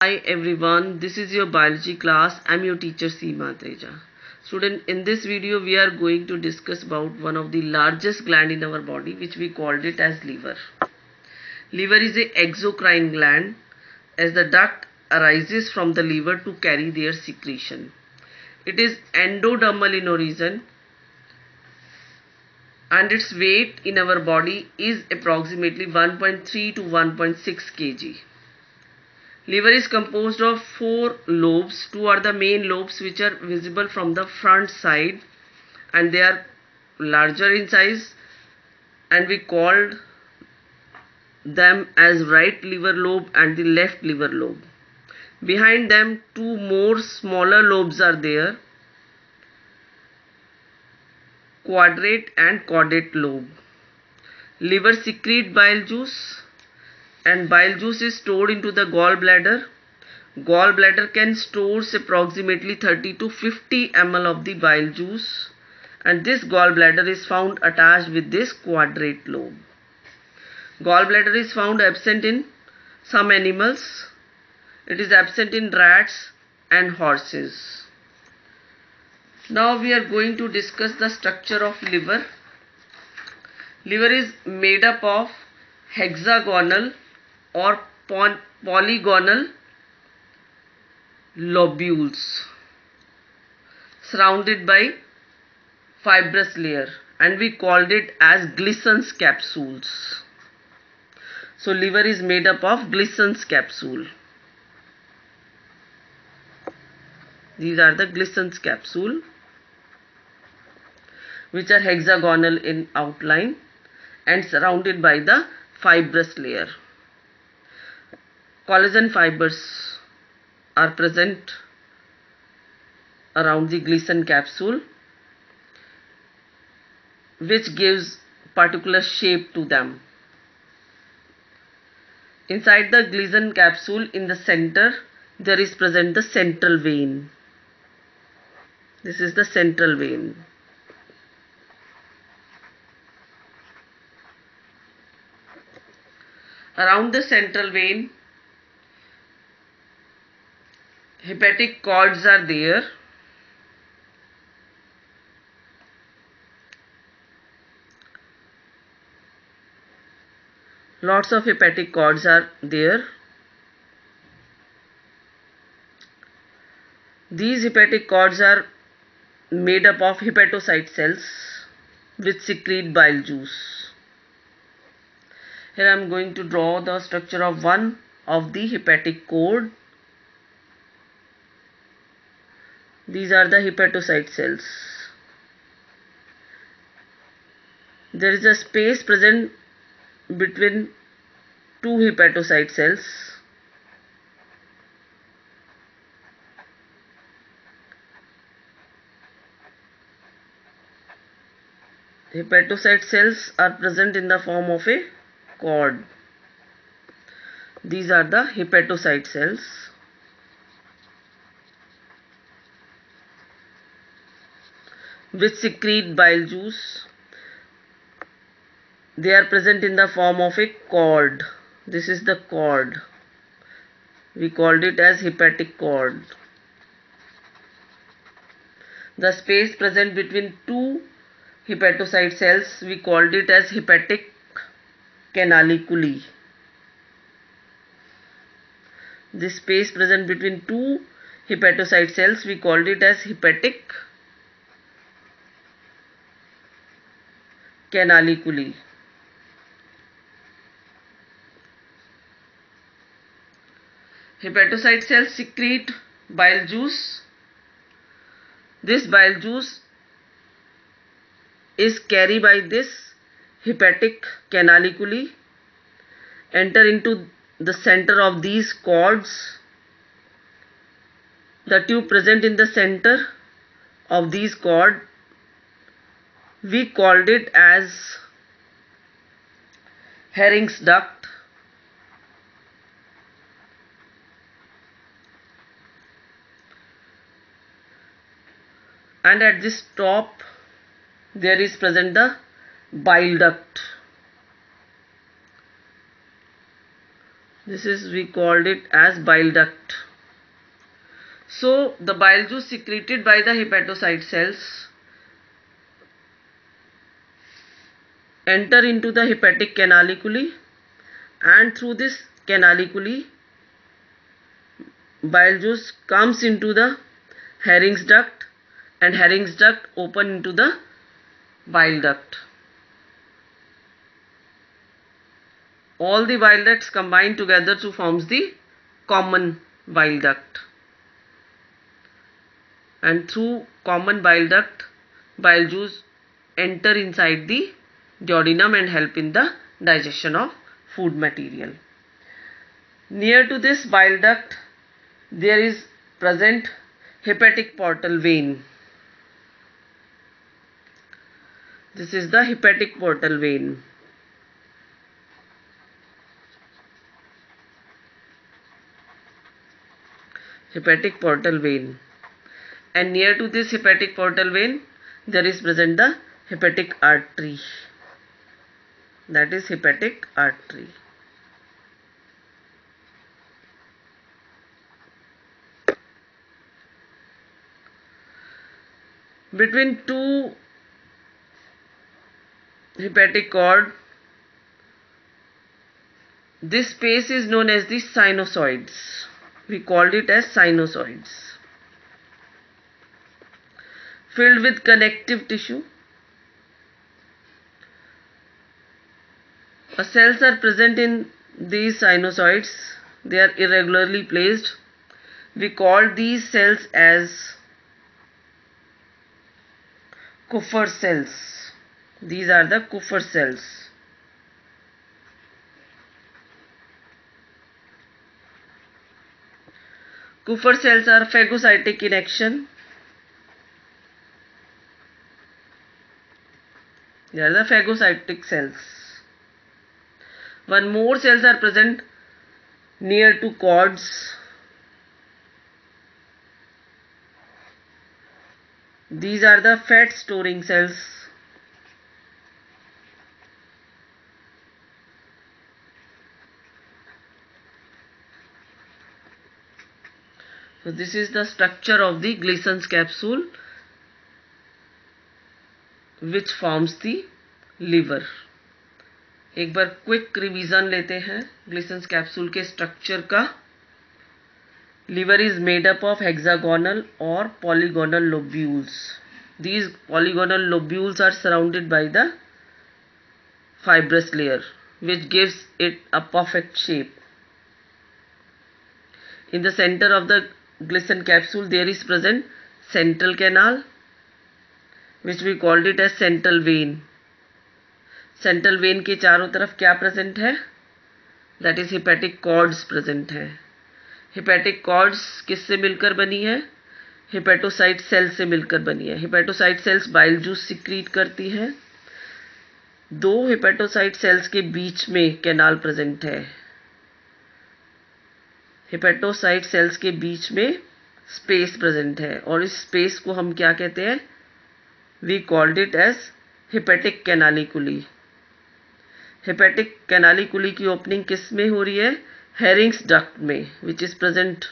Hi everyone, this is your biology class. I'm your teacher Seema Teja. Student, in this video we are going to discuss about one of the largest gland in our body, which we called it as liver. Liver is a exocrine gland, as the duct arises from the liver to carry their secretion. It is endodermal in origin and its weight in our body is approximately 1.3 to 1.6 kg. Liver is composed of 4 lobes. 2 are the main lobes which are visible from the front side and they are larger in size, and we called them as right liver lobe and the left liver lobe. Behind them 2 more smaller lobes are there, quadrate and caudate lobe. Liver secrete bile juice and bile juice is stored into the gallbladder. Gallbladder can store approximately 30 to 50 ml of the bile juice, and this gallbladder is found attached with this quadrate lobe. Gallbladder is found absent in some animals. It is absent in rats and horses. Now we are going to discuss the structure of liver. Liver is made up of hexagonal or polygonal lobules surrounded by fibrous layer, and we called it as Glissen's capsules. So liver is made up of Glissen's capsule. These are the Glissen's capsule, which are hexagonal in outline and surrounded by the fibrous layer. Collagen fibers are present around the Glissen capsule, which gives particular shape to them. Inside the Glissen capsule, in the center, there is present the central vein. This is the central vein. Around the central vein, hepatic cords are there. Lots of hepatic cords are there. These hepatic cords are made up of hepatocyte cells which secrete bile juice. Here I am going to draw the structure of one of the hepatic cord. These are the hepatocyte cells. There is a space present between 2 hepatocyte cells. Hepatocyte cells are present in the form of a cord. These are the hepatocyte cells. Which secrete bile juice. They are present in the form of a cord. This is the cord. We called it as hepatic cord. The space present between 2 hepatocyte cells, we called it as hepatic canaliculi. This space present between 2 hepatocyte cells, we called it as hepatic canaliculi. Hepatocyte cells secrete bile juice. This bile juice is carried by this hepatic canaliculi, enter into the center of these cords. The tube present in the center of these cord, we called it as Herring's duct. And at this top there is present the bile duct. This is, we called it as bile duct. So the bile juice secreted by the hepatocyte cells enter into the hepatic canaliculi, and through this canaliculi bile juice comes into the Hering's duct, and Hering's duct open into the bile duct. All the bile ducts combine together to forms the common bile duct, and through common bile duct bile juice enter inside the duodenum and help in the digestion of food material. Near to this bile duct there is present hepatic portal vein. This is the hepatic portal vein. Hepatic portal vein. And near to this hepatic portal vein there is present the hepatic artery. That is hepatic artery. Between two hepatic cord, this space is known as the sinusoids. We called it as sinusoids. Filled with connective tissue. Cells are present in these sinusoids. They are irregularly placed. We call these cells as Kupffer cells. These are the Kupffer cells. Kupffer cells are phagocytic in action. They are the phagocytic cells. One more cells are present near to cords. These are the fat storing cells. So this is the structure of the Gleason's capsule, which forms the liver. एक बार quick revision लेते हैं ग्लीसन्स capsule के structure का. Liver is made up of hexagonal or polygonal lobules. These polygonal lobules are surrounded by the fibrous layer, which gives it a perfect shape. In the center of the Gleason capsule there is present central canal, which we called it as central vein. Central vein के चारों तरफ क्या present है? That is hepatic cords present है. Hepatic cords किससे मिलकर बनी है? Hepatocyte cells से मिलकर बनी है. Hepatocyte cells bile juice secrete करती है. दो hepatocyte cells के बीच में canal present है. Hepatocyte cells के बीच में space present है, और इस space को हम क्या कहते हैं? We called it as hepatic canaliculi. Hepatic canaliculi की opening किस में हो रही है? Hering's duct में, which is present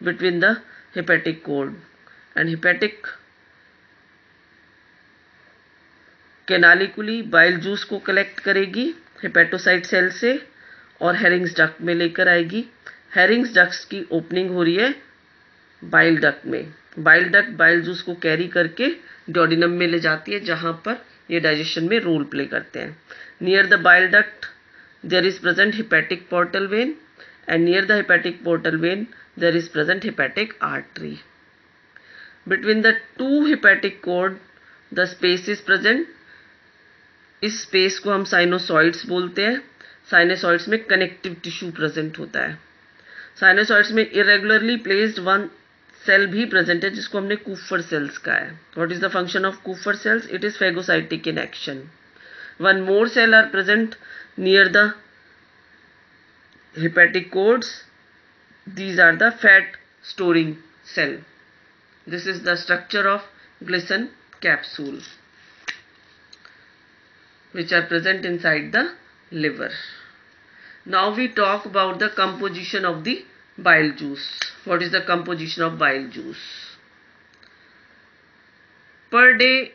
between the hepatic cord. And hepatic canaliculi bile juice को collect करेगी hepatocyte cell से और Hering's duct में लेकर आएगी. Hering's duct की opening हो रही है bile duct में. Bile duct bile juice को carry करके duodenum में ले जाती है, जहां पर ये digestion में role play करते हैं. Near the bile duct there is present hepatic portal vein, and near the hepatic portal vein there is present hepatic artery. Between the two hepatic cord the space is present. इस space को हम sinusoids बोलते हैं. Sinusoids में connective tissue present होता है. Sinusoids में irregularly placed one cell भी present है, जिसको हमने Kupffer cells कहा है. What is the function of Kupffer cells? It is phagocytic in action. One more cell are present near the hepatic cords. These are the fat storing cell. This is the structure of Gleason capsule, which are present inside the liver. Now we talk about the composition of the bile juice. What is the composition of bile juice? Per day,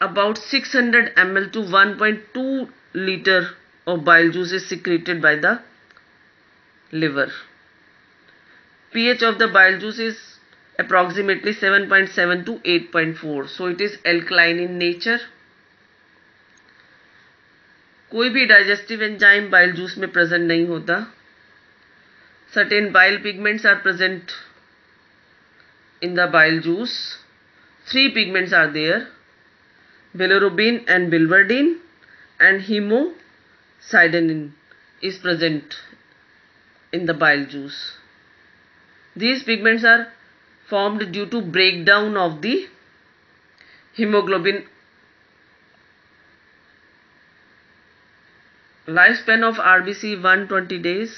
about 600 ml to 1.2 liter of bile juice is secreted by the liver. pH of the bile juice is approximately 7.7 to 8.4. So it is alkaline in nature. कोई भी digestive enzyme bile juice में present नहीं होता. Certain bile pigments are present in the bile juice. 3 pigments are there: bilirubin and biliverdin, and hemocyanin is present in the bile juice. These pigments are formed due to breakdown of the hemoglobin. Lifespan of RBC 120 days.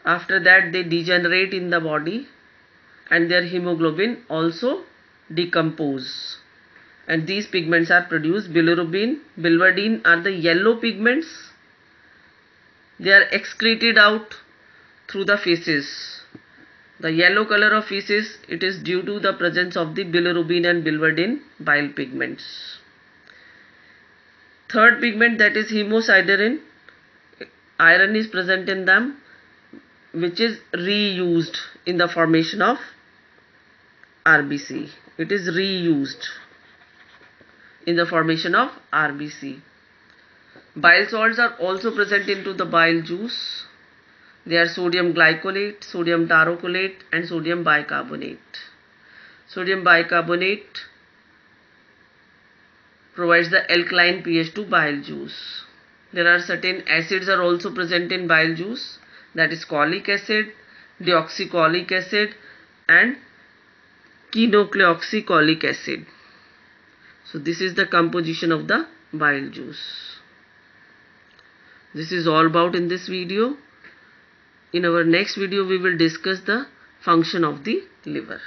After that they degenerate in the body and their hemoglobin also decompose, and these pigments are produced. Bilirubin, biliverdin are the yellow pigments. They are excreted out through the feces. The yellow color of feces, it is due to the presence of the bilirubin and biliverdin bile pigments. Third pigment, that is hemocyanin, iron is present in them, which is reused in the formation of RBC. It is reused in the formation of RBC. Bile salts are also present into the bile juice. They are sodium glycolate, sodium tarocolate, and sodium bicarbonate. Sodium bicarbonate provides the alkaline pH to bile juice. There are certain acids are also present in bile juice, that is cholic acid, deoxycholic acid, and quinoxycholic acid. So this is the composition of the bile juice. This is all about in this video. In our next video we will discuss the function of the liver.